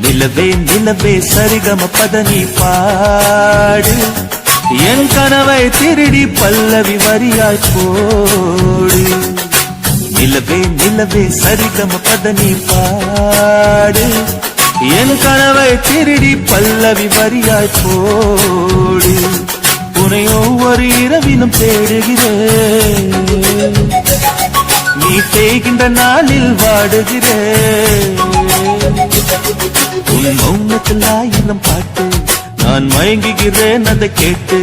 நிலவே நிலவே சரிகம பதனி பாடு என் கனவை திருடி பல்லவி வரியாய் போடு. நிலவே நிலவே சரிகம பதனி பாடு என் கனவை திருடி பல்லவி வரியாய் போடு. உன்னை ஒவ்வொரு இரவிலும் தேடுகிறேன், நீ தேய்கின்ற நாளில் வாடுகிறேன். உன் மௌனத்தில் ஆயிரம் பாட்டு நான் மயங்குகிறேன் அதை கேட்டு.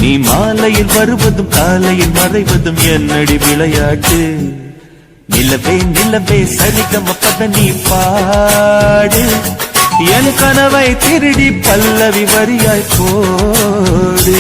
நீ மாலையில் வருவதும் காலையில் மறைவதும் என்னடி விளையாட்டு. நிலவே நிலவே சரிகம பதனி பாடு என் கனவை திருடி பல்லவி வரியாய் போடு.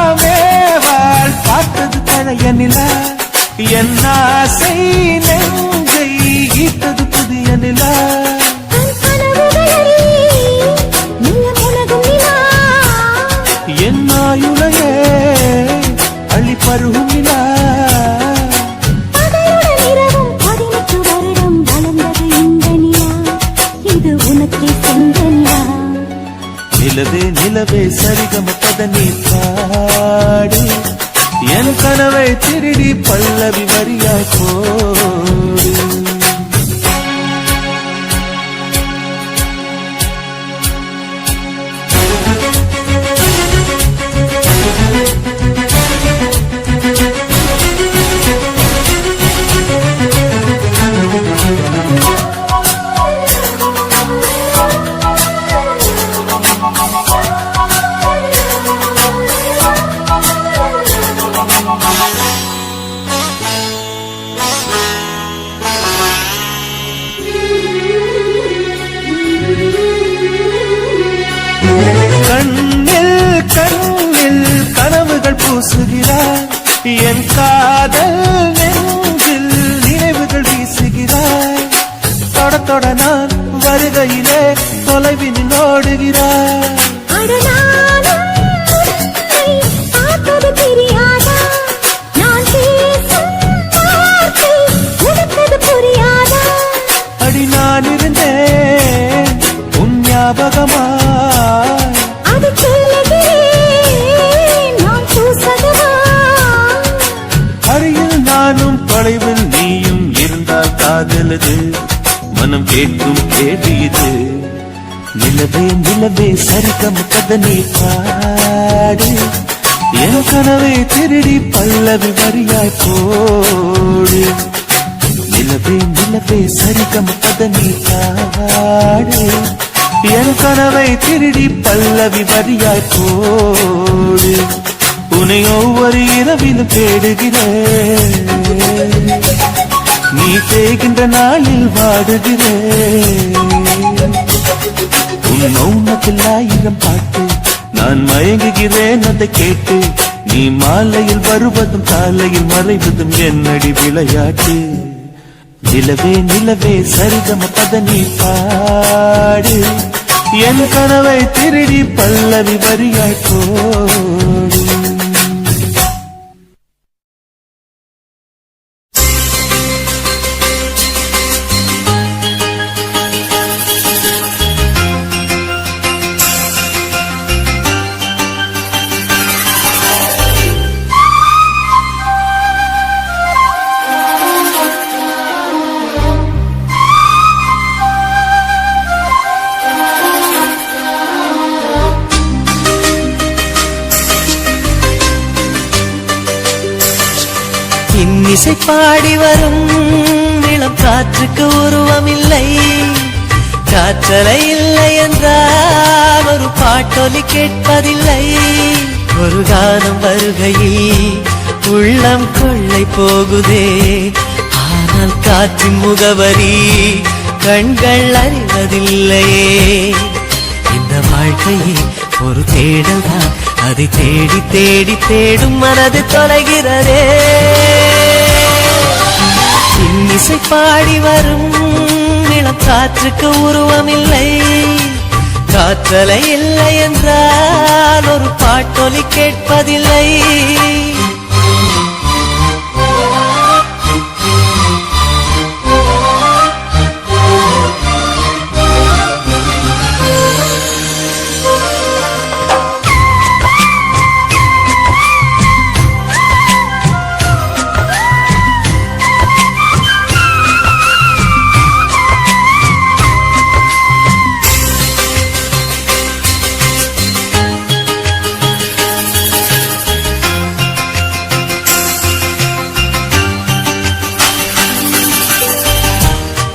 ஆதாமேவாள் பார்த்தது பழைய நிலா, என் ஆசை நெஞ்சை ஈட்டது புதிய நிலா. என் ஆயுளையே அள்ளி பருகும் நிலா. நிலவே நிலவே சரிகம பதனி பாடு என் கனவை திருடி பல்லவி வரியாய் போடு. கண்ணில் கண்ணில் கனவுகள் பூசுகிறாய், என் காதல் நெஞ்சில் நினைவுகள் வீசுகிறாய். தொட தொட நான் வருகையிலே தொலைவினில் ஓடுகிறாய். அடி நான் இருந்தேன் உன் ஞாபகமா, தொலைவில் நீயும் இருந்தால் காதலது மனம் கேட்கும் கேள்வி இது. நிலவே நிலவே சரிகம பதனி பாடு என் கனவை திருடி பல்லவி வரியாய் போடு. நிலவே நிலவே சரிகம பதனி பாடு என் கனவை திருடி பல்லவி வரியாய் போடு. உன்னை ஒவ்வொரு இரவிலும் தேடுகிறேன், நீ தேய்கின்ற நாளில் வாடுகிறேன். உன் மௌனத்தில் ஆயிரம் பாட்டு நான் மயங்குகிறேன் அதை கேட்டு. நீ மாலையில் வருவதும் காலையில் மறைவதும் என்னடி விளையாட்டு. நிலவே நிலவே சரிகம பதனி பாடு என் கனவை திருடி பல்லவி வரியாய் போடு. இன்னிசை பாடி வரும் இளம் காற்றுக்கு உருவமில்லை, காற்றலை இல்லை என்றால் ஒரு பாட்டொலி கேட்பதில்லை. ஒரு கானம் வருகையில் உள்ளம் கொள்ளை போகுதே, ஆனால் காற்றின் முகவரி கண்கள் அறிவதில்லையே. இந்த வாழ்க்கையே ஒரு தேடல் தான், அதை தேடி தேடி தேடும் மனது தொலைகிறதே. இன்னிசை பாடி வரும் இளம் காற்றுக்கு உருவமில்லை, காற்றலை இல்லை என்றால் ஒரு பாட்டொலி கேட்பதில்லை.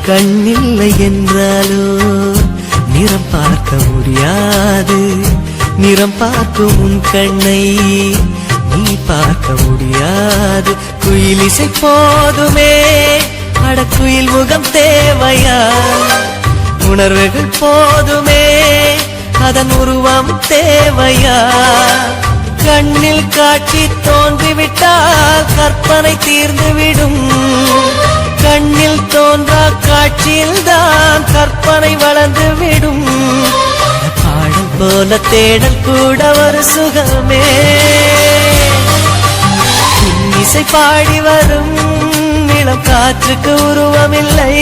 கண்ணில்லை என்றாலோ நிறம் பார்க்க முடியாது, நிறம் பார்க்கும் உன் கண்ணை நீ பார்க்க முடியாது. குயிலிசை போதுமே, அடக்குயில் முகம் தேவையா? உணர்வுகள் போதுமே, அதன் உருவம் தேவையா? கண்ணில் காட்சி தோன்றிவிட்டால் கற்பனை தீர்ந்துவிடும், கண்ணில் தோன்றா காட்சியில் தான் கற்பனை வளர்ந்துவிடும். பாடல் போல தேடல் கூட ஒரு சுகமே. இன்னிசை பாடி வரும் இளம் காற்றுக்கு உருவமில்லை,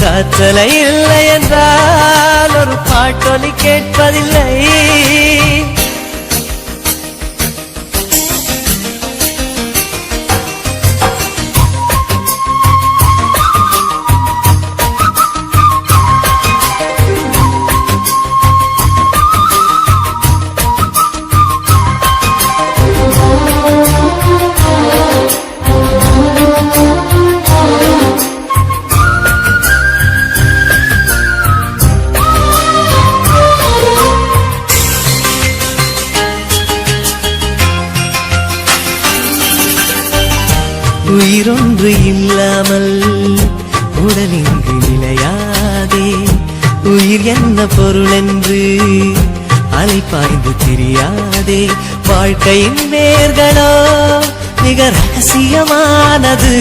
காற்றலை இல்லை என்றால் ஒரு பாட்டொலி கேட்பதில்லை. உயிரொன்று இல்லாமல் உடல் இங்கு நிலையாதே, உயிர் என்ன பொருள் என்று அலைப்பாய்ந்து தெரியாதே. வாழ்க்கையின் வேர்களோ மிக ரகசியமானது,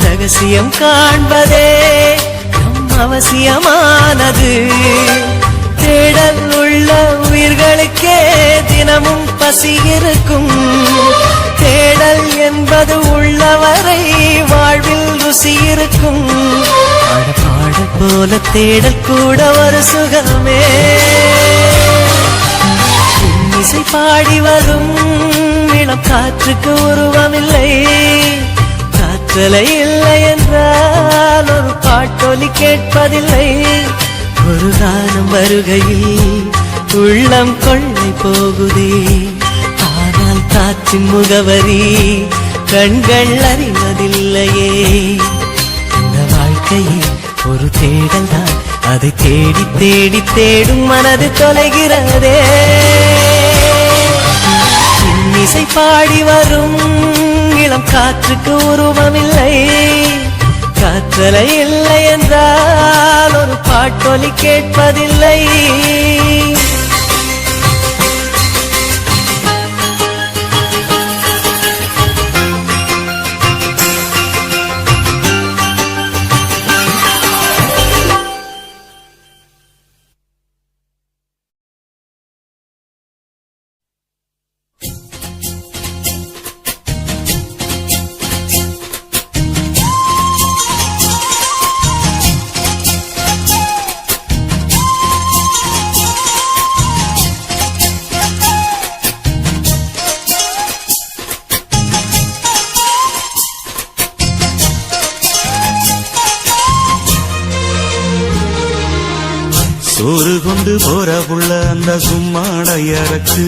ரகசியம் காண்பதே நம் அவசியமானது. தேடல் உள்ள உயிர்களுக்கே தினமும் பசி இருக்கும், தேடல் என்பது உள்ளவரை வாழ்வில் ருசி இருக்கும். பாடல் போல தேடல் கூட ஒரு சுகமே. இன்னிசை பாடி வரும் இளம் காற்றுக்கு உருவமில்லை, காற்றலை இல்லை என்றால் ஒரு பாட்டொலி கேட்பதில்லை. ஒரு கானம் வருகையில் உள்ளம் கொள்ளை போகுதே, ஆனால் காற்றின் முகவரி கண்கள் அறிவதில்லையே. இந்த வாழ்க்கையே ஒரு தேடல் தான், அதை தேடி தேடி தேடும் மனது தொலைகிறதே. இன்னிசை பாடி வரும் இளம் காற்றுக்கு உருவமில்லை, காற்றலை இல்லை என்றால் ஒரு பாட்டொலி கேட்பதில்லை. சோறு கொண்டு போற புள்ள அந்த சும்மாடையறக்கு,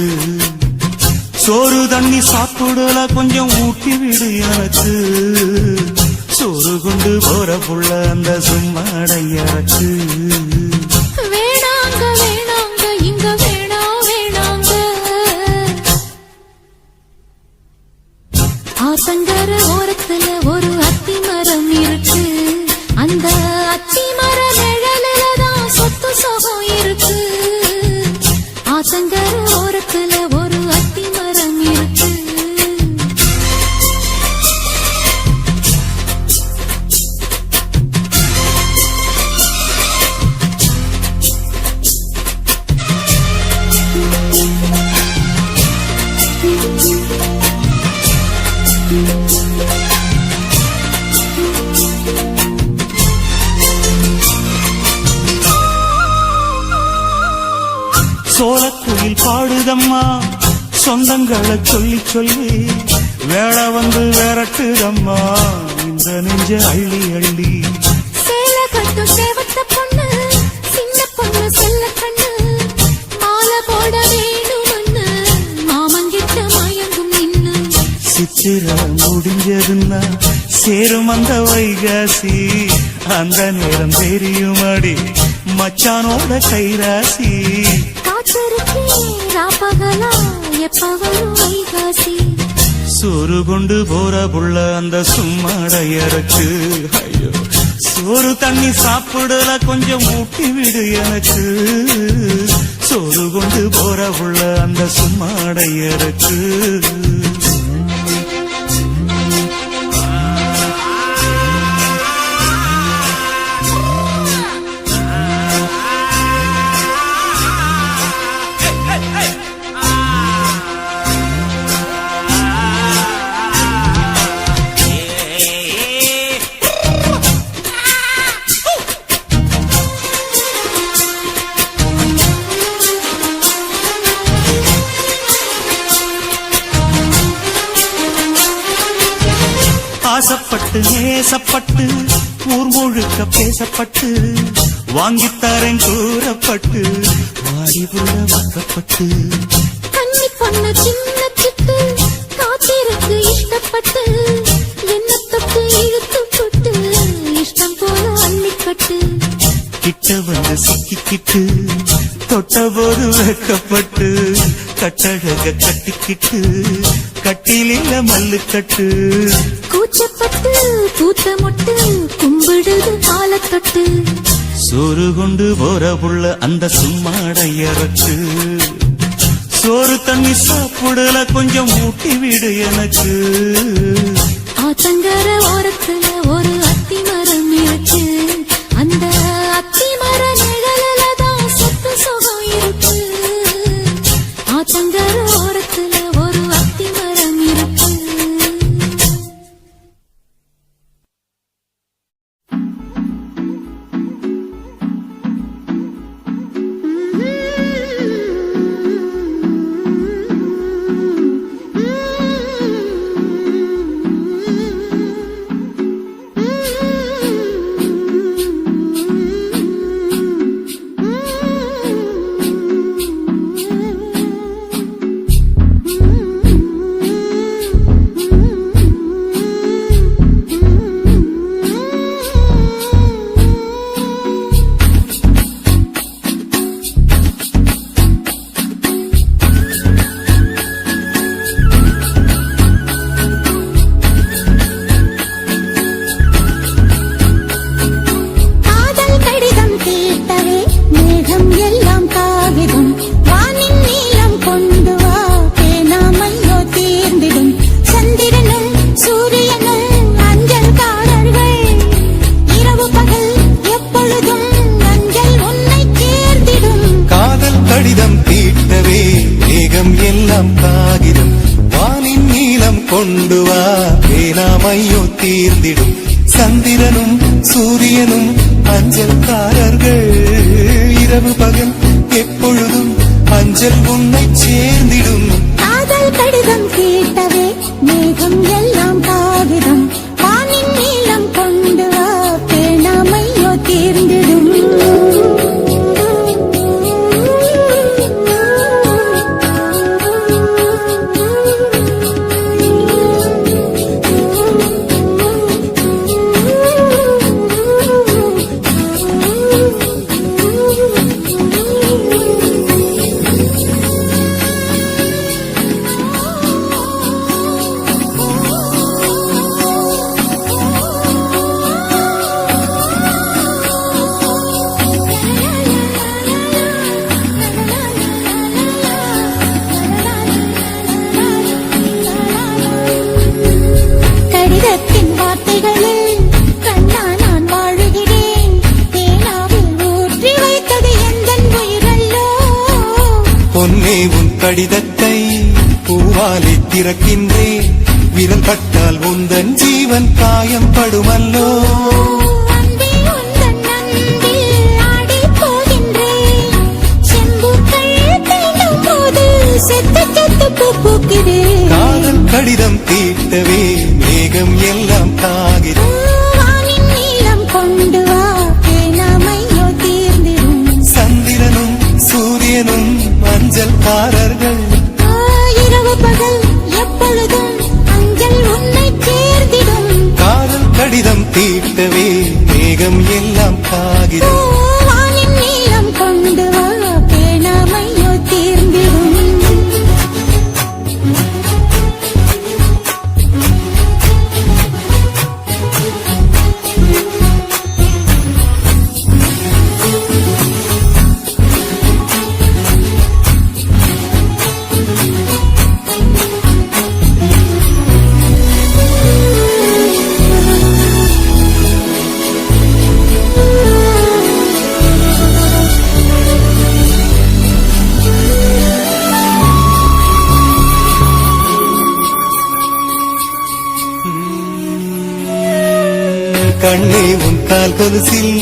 சோறு தண்ணி சாப்பிடல கொஞ்சம் ஊட்டி விடு எனக்கு சோறு கொண்டு போற புள்ள அந்த சும்மாடையறக்கு வேணாங்க வேணாங்க இங்க வேணாங்க ஆத்தங்கர ஓரத்துல ஒரு அத்தி மரம் இருக்கு அந்த அத்தி மர நிழலுலதான் சொத்து சுகம் இருக்கு ஆத்தங்கர ஓரத்துல ஒரு அத்தி மரம் இருக்கு சோளக்குயில் பாடுதம்மா சொந்தங்களை சொல்லி சொல்லி வேளை வந்து விரட்டுதம்மா இந்த நெஞ்ச அள்ளி அள்ளி சேலை கட்டும் சேவத்த பொண்ணு சின்ன பொண்ணு செல்ல கண்ணு மாலை போட வேணும்னு மாமங்கிட்ட மயங்கும் நின்னு சித்திர முடிஞ்சதுன்னா சேரும் அந்த வைகாசி அந்த நேரம் தெரியுமாடி மச்சானோட கைராசி காத்திருக்கேன் ராப்பகலா எப்ப வரும் வைகாசி சோறு கொண்டு போற புள்ள அந்த சும்மாடையறக்கு ஐயோ சோறு தண்ணி சாப்பிடல கொஞ்சம் ஊட்டி விடு எனக்கு சோறு கொண்டு போற புள்ள அந்த சும்மாடையறக்கு ஆசப்பட்டு நேசப்பட்டு ஊர் முழுக்க பேசப்பட்டு வாங்கித்தாரன் கூறப்பட்டு வாடிபுள்ள வாக்கப்பட்டு கன்னி பொண்ணு சின்ன சிட்டு காத்திருக்கு இஷ்டப்பட்டு என்ன தொட்டு இழுத்து போட்டு இஷ்டம் போல அள்ளிக்கட்டு கிட்ட வந்து சிக்கிக்கிட்டு தொட்ட போது வைக்கப்பட்டு கட்டழக கட்டிக்கிட்டு கட்டிலில மல்லு கட்டு கூச்சப்பட்டு பூத்த மொட்டு கும்பிடுது காலத்தொட்டு சோறு கொண்டு போற புள்ள அந்த சும்மாடையறக்கு சோறு தண்ணி சாப்பிடல கொஞ்சம் ஊட்டி விடு எனக்கு ஆத்தங்கர ஓரத்துல ஒரு அத்தி மரம் இருக்கு அந்த அத்தி மர நிழலுலதான் சொத்து சுகம் இருக்கு ஆத்தங்கர ஓரத்துல ஒரு அத்தி மரம் இருக்கு கொண்டு வா பேனாமையோ தீர்ந்திடும் சந்திரனும் சூரியனும் அஞ்சல்காரர்கள் இரவு பகல் எப்பொழுதும் அஞ்சல் உன்னை சேர்ந்திடும் காதல் கடிதம் கேட்டவே மேகம் எல்லாம் காகிதம் வானின் நீளம் கொண்டு வா பேனாமையோ தீர்ந்திடும் கண்ணே உன் கடிதத்தை பூவாலை திறக்கின்றேன். விரல் பட்டால் உந்தன் ஜீவன் காயம் படுமல்லோ. அன்பே உந்தன் அன்பில் ஆடிப் போகின்றேன். செம்புக்கள் தீண்டும் போது செத்து செத்து பூ பூக்கிறேன். காதல் கடிதம் தீட்டவே மேகம் எல்லாம் காகிறது. வானின் நீளம் கொண்டு வா பேனாமையோ தீர்ந்திடும். சந்திரனும் சூரியனும் மஞ்சள்காரர்கள். இரவு பகல் எப்பொழுதும் அஞ்சல் உன்னை சேர்ந்திடும். காதல் கடிதம் தீட்டவே மேகம் எல்லாம் காகிறது. வானின் நீளம் கொண்டு வா பேனாமையோ தீர்ந்திடும். கண்ணே உன் கால் கொலுசில்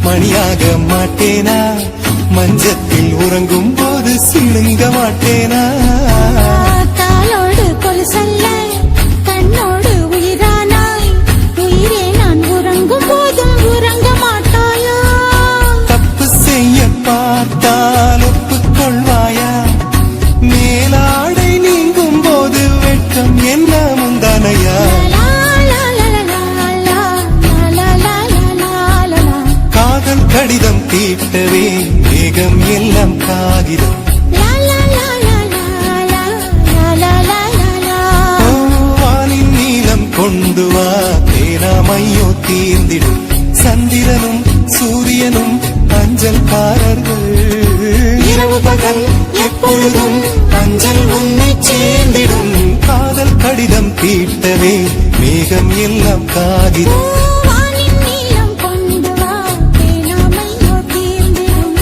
மணியாக மாட்டேனா? மஞ்சத்தில் உறங்கும் போது சிழுங்க மாட்டேனா? காலோடு கொலுசல்ல கண்ணோடு உயிரானாய். உயிரே நான் உறங்கும் போதும் உறங்க மாட்டாயா? தப்பு செய்ய பார்த்தால் ஒப்புக்கொள்வாயா? மேலாடை நீங்கும் போது வெட்கம் என்ன முந்தானையா? காதல் கடிதம் தீட்டவே மேகம் எல்லாம் காகிதம். வானின் நீளம் கொண்டு வா பேராமையோ தீர்ந்திடும். சந்திரனும் சூரியனும் அஞ்சல்காரர்கள். இரவு பகல் எப்பொழுதும் அஞ்சல் உன்னை சேர்ந்திடும். காதல் கடிதம் தீட்டவே மேகம் எல்லாம் காகிதம். வானின் நீளம் கொண்டு வா பேனாமையோ தீர்ந்திடும்.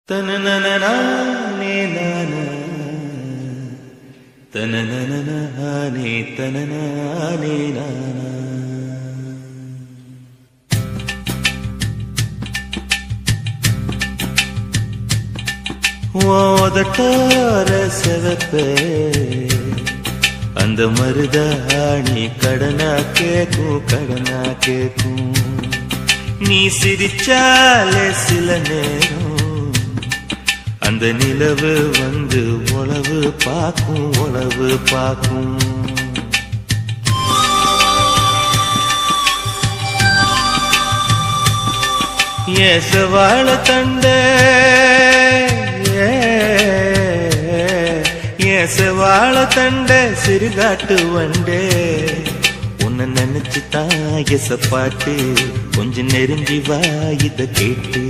தனனனனானே நானா தனனனனானே தனனானே நானா. ஓதட்டார செவப்பே அந்த மருதாணி கடனா கேக்கும் கடனா கேக்கும். நீ சிரிச்சாலே சில நேரம் அந்த நிலவு வந்து உளவு பார்க்கும் உளவு பார்க்கும். ஏசவாழ தண்டே ஏசவாழ தண்டே சிறுகாட்டு வண்டே. உன்னை நினைச்சு தான் எசப்பாட்டு கொஞ்சம் நெருங்கி வா இத கேட்டு.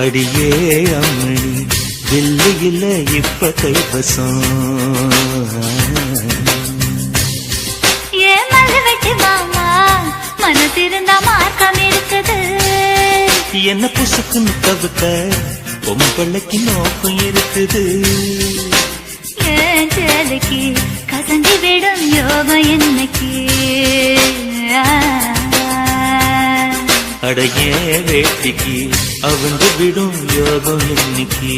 அடியே அம்மணி வெள்ளியில இப்ப கைவசம். மனதிருந்தா மார்க்கம் இருக்குது. என்ன புசுக்குன்னு தவிர்க்க பொம்பளைக்கு நோக்கம் இருக்குது. ஏன் சேலைக்கு கசங்கி விடும் யோகம் என்னைக்கு. அடைய வேட்டிக்கு அவங்க விடும் யோகம் இன்னைக்கு.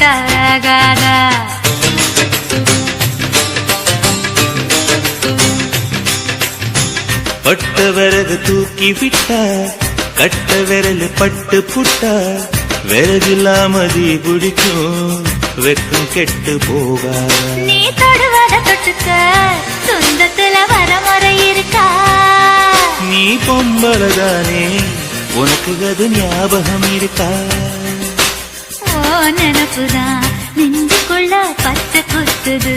விட்டாகாதா பட்ட விறகு தூக்கி விட்டா கட்ட விரல் பட்டு புட்டா விறகில்லாம தீ பிடிக்கும் வெக்கம் கெட்டு போகாத நீ தொடுவத தொட்டுக்க சொந்தத்துல வரமுறை இருக்கா நீ பொம்பளதானே உனக்கு அது ஞாபகம் இருக்கா ஓ நினப்புதான் நெஞ்சுக்குள்ள பச்சை குத்துது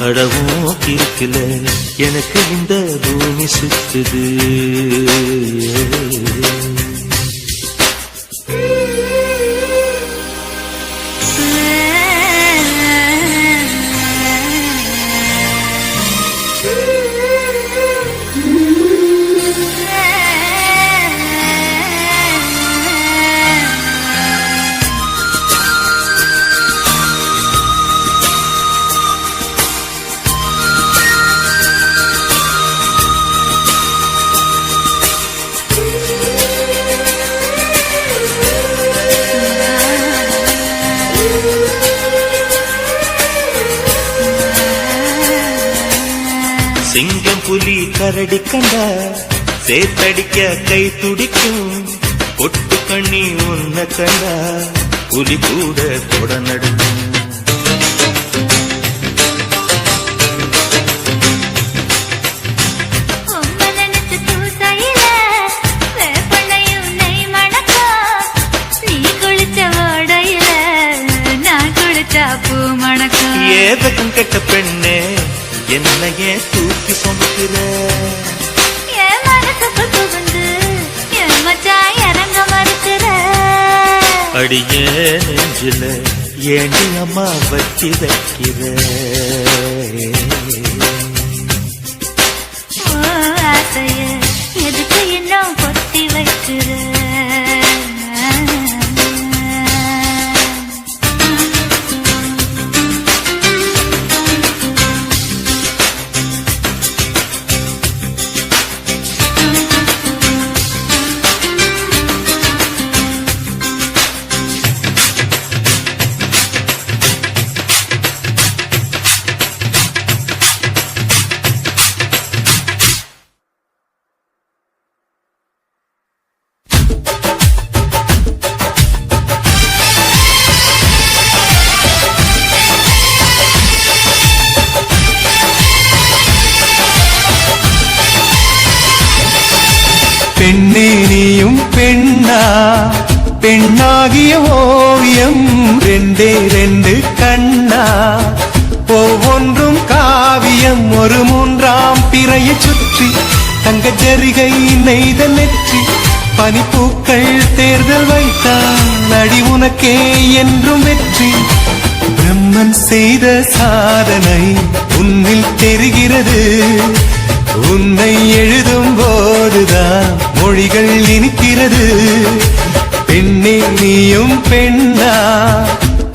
அடவும் இருக்கல எனக்கு இந்த பூமி சுத்துது சிங்கம் புலி கரடி கண்டா சேத்தடிக்க கை துடிக்கும் பொட்டு கண்ணி உன்ன கண்டா புலி கூட தொட நடுக்கும் ஏதக்கும் கெட்ட பெண்ணே என்னையே தூக்கி சுமக்கிற என் மனசுக்குள் புகுந்து என் மச்சான் இறங்க மறுக்கிற அடியே நெஞ்சில ஏண்டி அம்மா வச்சி வைக்கிற ஆசைய எதுக்கு இன்னும் கொத்தி வைக்கிற பெண்ணே நீயும் பெண்ணா பெண்ணாகிய ஓவியம் ரெண்டே ரெண்டு கண்ணா ஒவ்வொன்றும் காவியம் ஒரு மூன்றாம் பிறையை சுற்றி தங்க ஜரிகை நெய்த நெற்றி பனிப்பூக்கள் தேர்தல் வைத்தான் அடி உனக்கே என்றும் வெற்றி பிரம்மன் செய்த சாதனை உன்னில் தெரிகிறது உன்னை எழுதும் போதுதான் மொழிகள் இனிக்கிறது பெண்ணே நீயும் பெண்ணா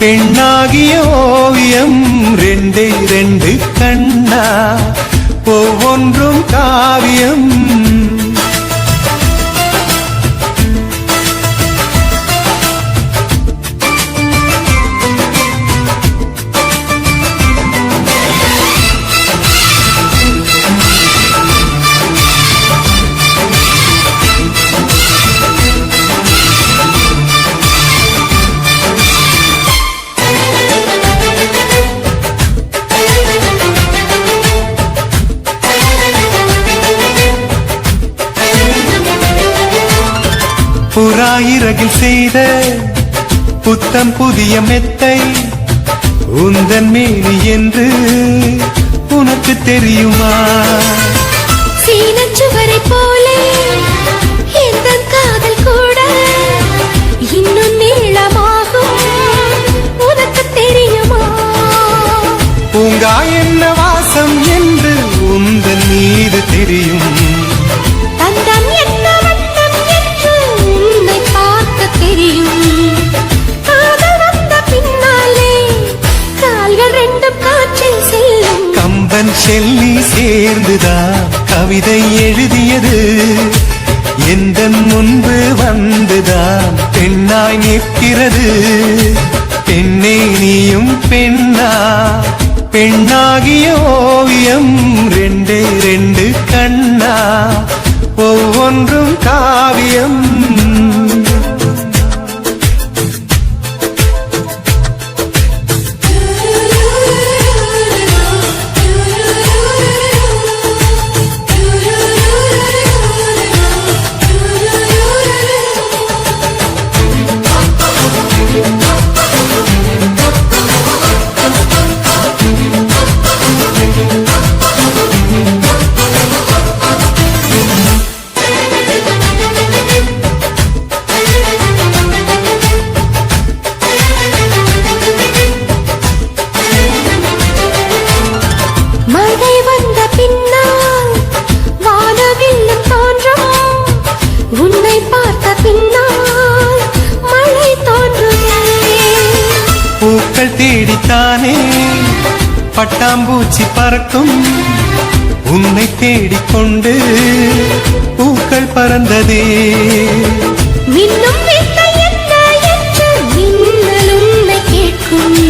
பெண்ணாகிய ஓவியம் ரெண்டே ரெண்டு கண்ணா ஒவ்வொன்றும் காவியம் புறாயிரகில் செய்த புத்தம் புதிய மெத்தை உந்தன் மேனி என்று உனக்கு தெரியுமா சீனச்சுவரை போலே எந்த காதல் கூட இன்னும் நீளமாகும் உனக்கு தெரியுமா பூங்கா என்ன வாசம் என்று உந்தன் மீது தெரியும் தந்தம் என்ன வண்ணம் என்று உன்னை பார்க்க தெரியும் காதல் வந்த பின்னாலே கால்கள் ரெண்டும் காற்றில் செல்லும் கம்பன் செல்லி சேர்ந்துதான் கவிதை எழுதியது எந்த முன்பு வந்துதான் பெண்ணாய் நிற்கிறது. பெண்ணே நீயும் பெண்ணா, பெண்ணாகிய ஓவியம் ரெண்டே ரெண்டு கண்ணா, ஒவ்வொன்றும் காவியம். தேடித்தானே பட்டாம்பூச்சி பறக்கும், உன்னை தேடிக்கொண்டு பூக்கள் பறந்ததே. மின்னும் வித்தை என்ன என்று மின்னல் உன்னை கேட்கும்,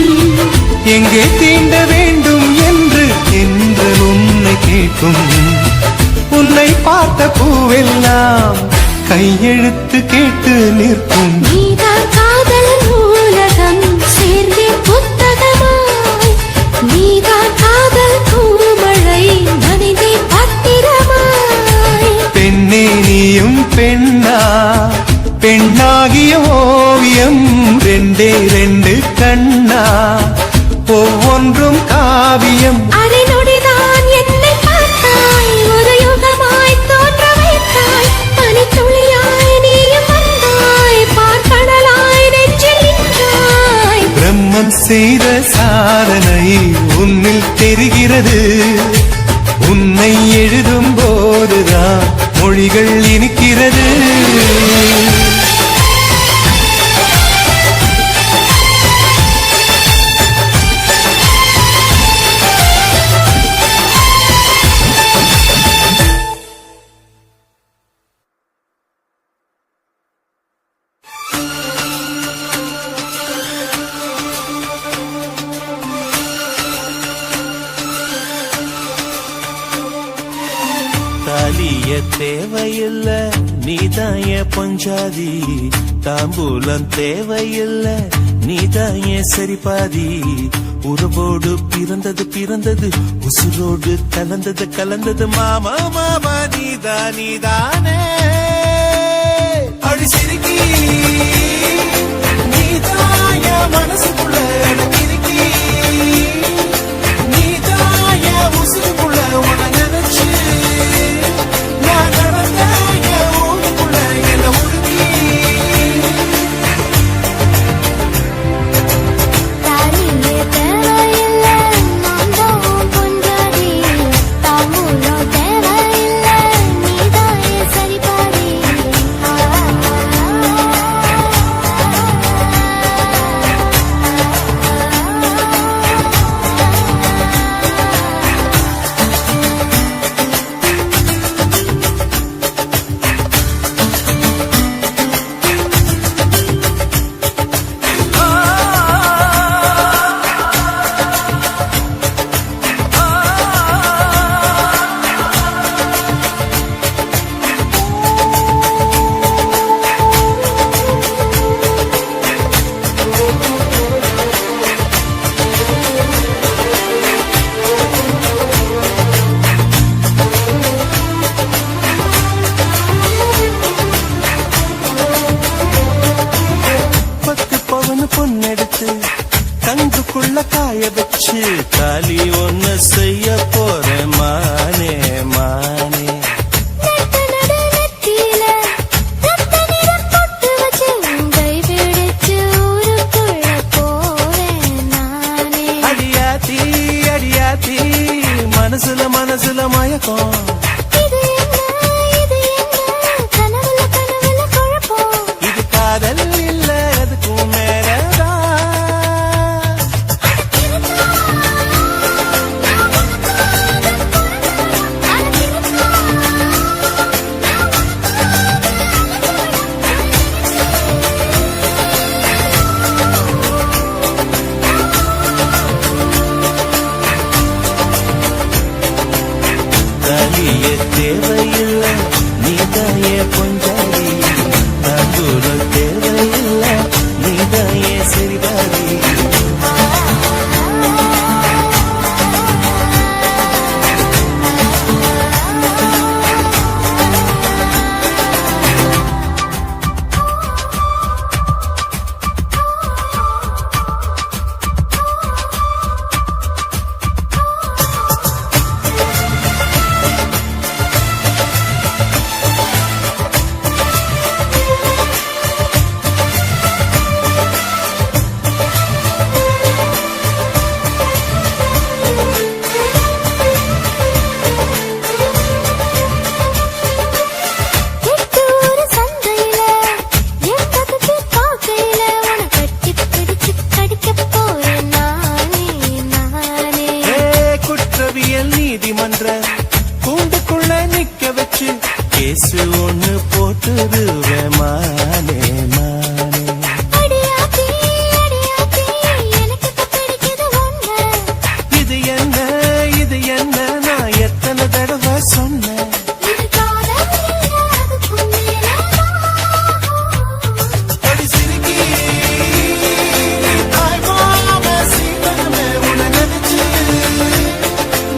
எங்கே தீண்ட வேண்டும் என்று என்றல் உன்னை கேட்கும். உன்னை பார்த்த பூவெல்லாம் கையெழுத்து கேட்டு நிற்கும். நீதான் காதல் நூலகம் சேர்ந்தே புத்தகமாய், நீதான் காதல் பூமழை நனைந்தே பத்திரமாய். பெண்ணே நீயும் பெண்ணா, பெண்ணாகிய ஓவியம் ரெண்டே ரெண்டு கண்ணா, ஒவ்வொன்றும் காவியம். அரை நொடிதான் என்னை பார்த்தாய், ஒரு யுகமாய் தோன்ற வைத்தாய். பனித்துளியாய் நீயும் வந்தாய், பார்க்கடலாய் நெஞ்சில் நின்றாய். பிரம்மன் செய்த சாதனை உன்னில் தெரிகிறது. உன்னை எழுதும் போதுதான் மொழிகள் இனிக்கிறது. தாலிய தேவையில்ல நீதாய பஞ்சாதி, தாம்பூலம் தேவையில்ல நீதாய சரிபாதி. உறவோடு பிறந்தது பிறந்தது, உசுரோடு கலந்தது கலந்தது, மாமா மாமா நீதானே அடி சிரிக்கி. நீதாய மனசுக்குள்ள கிறுக்கி, நீதாய உசுருக்குள்ள உன நினைச்சு நான் நடந்தாய ஊருக்குள்ள என்ன உருகி. தாலியே தேவையில்ல நான் பொஞ்சாதி, தாம்பூலம் தேவையில்ல நீதாயே சரிபாதி. பொண்ணெடுத்து தங்குக்குள்ள காய வச்சு தாலி ஒன்னு செய்ய போறேன் மானே மானே. அடியாத்தி அடியாத்தி மனசுல மனசுல மயக்கம், இது காதல் இல்ல அதுக்கும் மேலதான். தேவையில்லை நீதாயே பொஞ்சாதி தாங்கூலம் தேவையில்லை நீதாயே சிறிதாதி எட்டூர் சந்தையில என் பக்கத்து பாக்கையில உன கட்டி பிடிச்சு கடிக்க போறேன் நானே நானே குற்றவியல் நீதிமன்ற கூண்டுக்குள்ள நிக்க வச்சு கேசு ஒண்ணு போட்டுருவே மானே மானே அடியாத்தி அடியாத்தி எனக்கு இப்ப பிடிக்குது ஒண்ணு இது என்ன நான் எத்தனை தடவை சொன்னேன் இது காதல் இல்ல அதுக்கும் மேலதான் அடி சிறுக்கி தாய்மாம சீக்கிரமே உன்னை நினைச்சு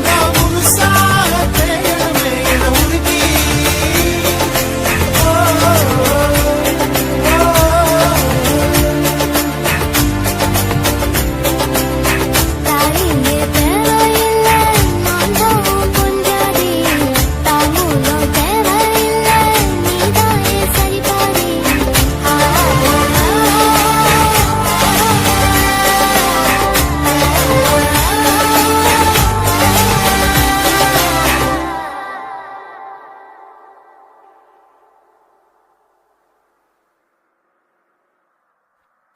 நான் முழுசாக தேயணுமே என உருகி தாயே தேவையில்ல நான் தான் பொஞ்சாதி தாமூலம் தேவையில்ல நீதாயே சரிபாதி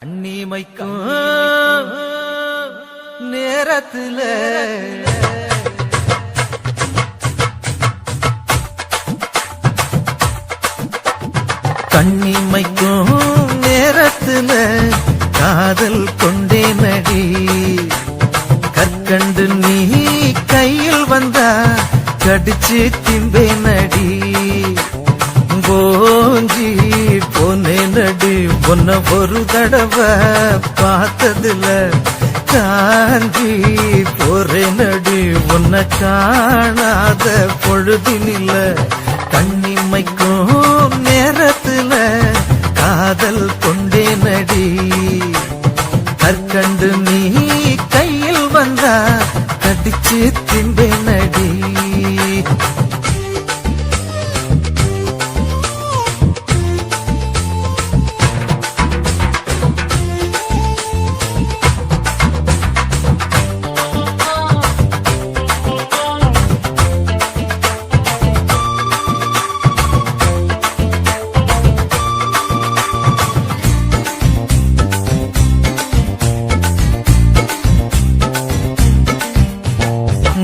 அன்னிமைக்கும் நேரத்துல கண்ணிமைக்கும் நேரத்துல காதல் கொண்டே நடி கற்கண்டு நீ கையில் வந்தா கடிச்சு திம்பே நடி போஞ்சி போனே நடி பொன்ன ஒரு தடவை பார்த்ததுல காஞ்சி போறே நடி உன்னை காணாத பொழுதினில கண்ணிமைக்கும் நேரத்துல காதல் கொண்டே நடி கற்கண்டு நீ கையில் வந்தா கடிச்சு திம்பே நடி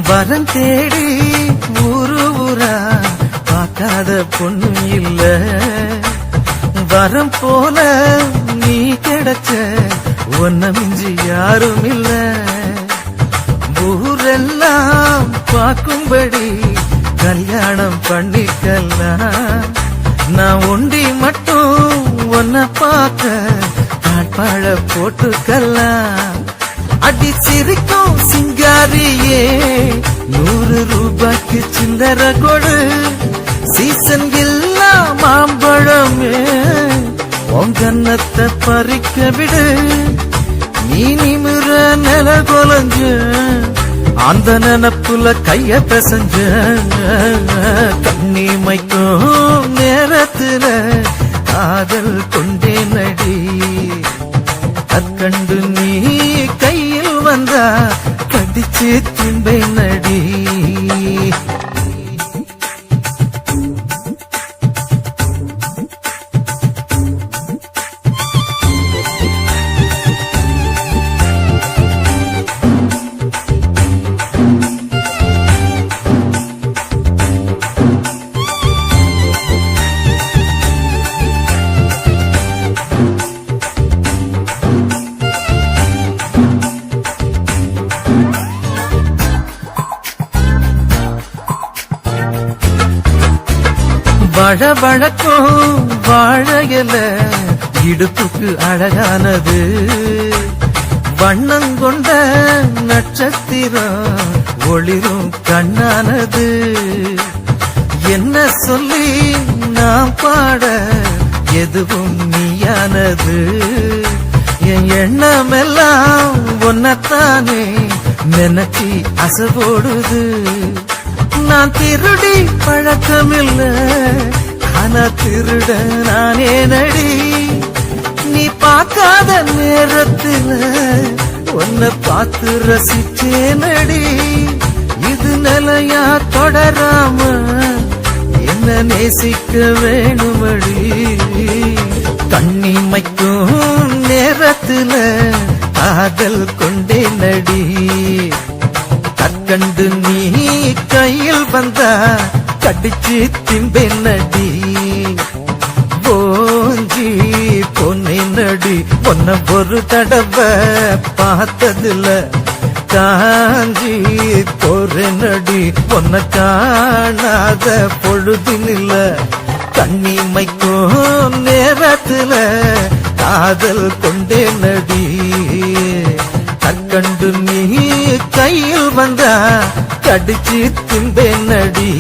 வரம் தேடி ஊரு ஊரா பார்க்காத பொண்ணு இல்ல வரம் போல நீ கிடைச்ச ஒன்ன மிஞ்சி யாரும் இல்ல ஊரெல்லாம் பார்க்கும்படி கல்யாணம் பண்ணிக்கலாம் நான் ஒண்டி மட்டும் ஒன்ன பார்க்க காட்பாழ போட்டுக்கலாம் அடி சிரிக்கும் சிங்காரியே 100 ரூபாய்க்கு சில்லற கொடு சீசன் இல்லா மாம்பழமே உங்கன்னத்தை பறிக்க விடு நீ நிமிர நில கொலஞ்ச அந்த நினப்புல கைய பிசைஞ்ச கண்ணிமைக்கும் நேரத்துல காதல் கொண்டே நடி கற்கண்டு நீ கையில் வந்தா கடிச்சு திம்பை நடி வழவழக்கும் வாழையில இடுப்புக்கு அழகானது வண்ணங்கொண்ட நட்சத்திரம் ஒளிரும் கண்ணானது என்ன சொல்லி நாம் பாட எதுவும் நீயானது என் எண்ணமெல்லாம் ஒன்னத்தானே நினைச்சி அசைபோடுது நான் திருடி பழக்கமில்ல ஆனா திருட நானே நடி நீ பார்க்காத நேரத்துல உன்னை பார்த்து ரசிச்சேனடி இது நிலையா தொடராம என்ன நேசிக்க வேணுமடி கண்ணிமைக்கும் நேரத்துல காதல் கொண்டே நடி கற்கண்டு நீ கையில் வந்தா கடிச்சு திம்பேன் நடி போஞ்சி பொன்னை நடி பொன்ன ஒரு தடவை பார்த்ததுல காஞ்சி போற நடி பொன்ன காணாத பொழுதினில்ல கண்ணிமைக்கும் நேரத்துல காதல் கொண்டே நடி கற்கண்டு நீ கையில் வந்தா கடிச்சு திம்பேன் நடி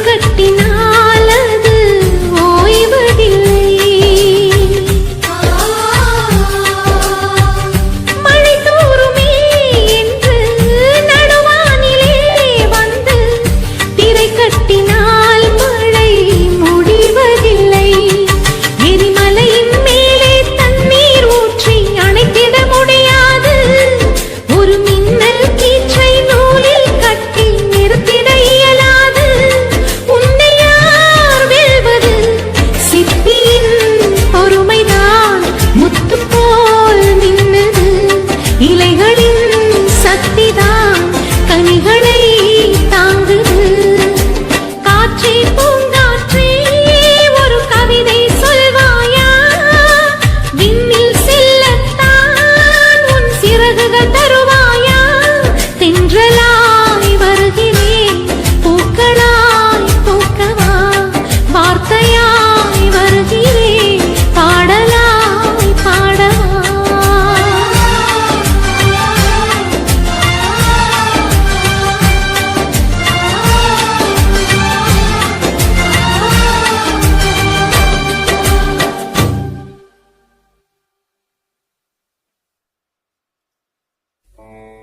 கட்டினா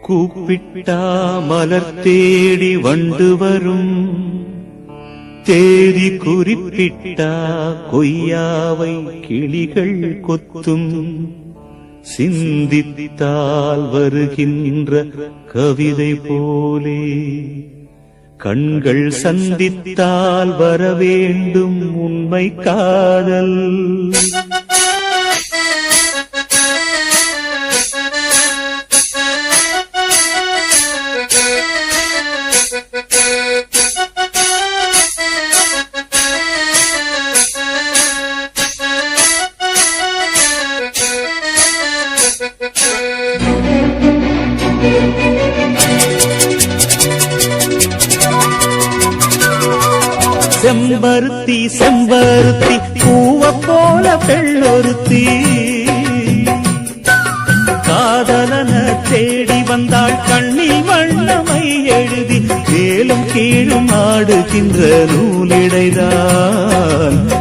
கூப்பிட்டா மலர் தேடி வண்டு வரும், தேதி குறிப்பிட்டா கொய்யாவை கிளிகள் கொத்தும், சிந்தித்தால் வருகின்ற கவிதை போலே கண்கள் சந்தித்தால் வரவேண்டும் உண்மை காதல். செம்பருத்தி செம்பருத்தி பூவ போல பெள்ளொருத்தி, காதலன தேடி வந்தாள் கண்ணில் வண்ணமை எழுதி, மேலும் கீழும் ஆடுகின்ற நூலிடைதான்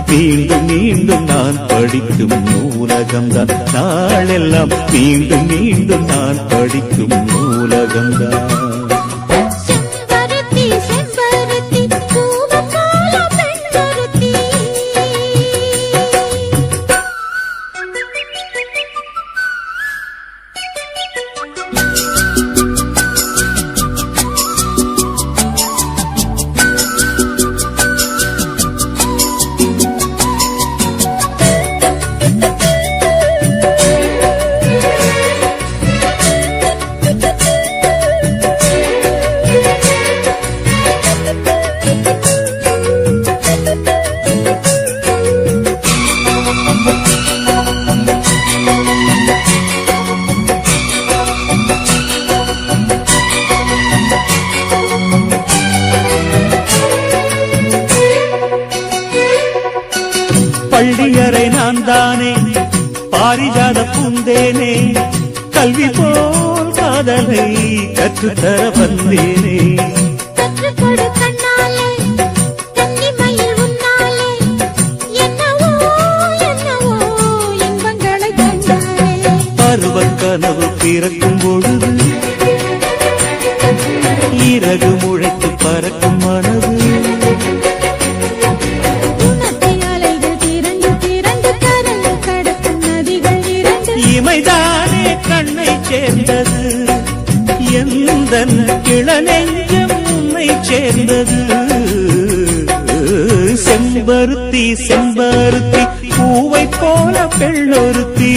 மீண்டும் மீண்டும் நான் படிக்கும் நூலகம்தான், நாளெல்லாம் மீண்டும் மீண்டும் நான் படிக்கும் நூலகம்தான். பள்ளியறை நான் தானே பாரிஜாத பூந்தேனே, கல்வி போல் காதலை கற்றுத்தர வந்தேனே. பருவக் கனவு பிறக்கும் பொழுது இறகு முளைத்து பறக்கும் மனது, இமைதானே கண்ணை சேர்ந்தது, எந்தன் இளநெஞ்சம் உன்னை சேர்ந்தது. செம்பருத்தி செம்பருத்தி பூவை போல பெள்ளொருத்தி,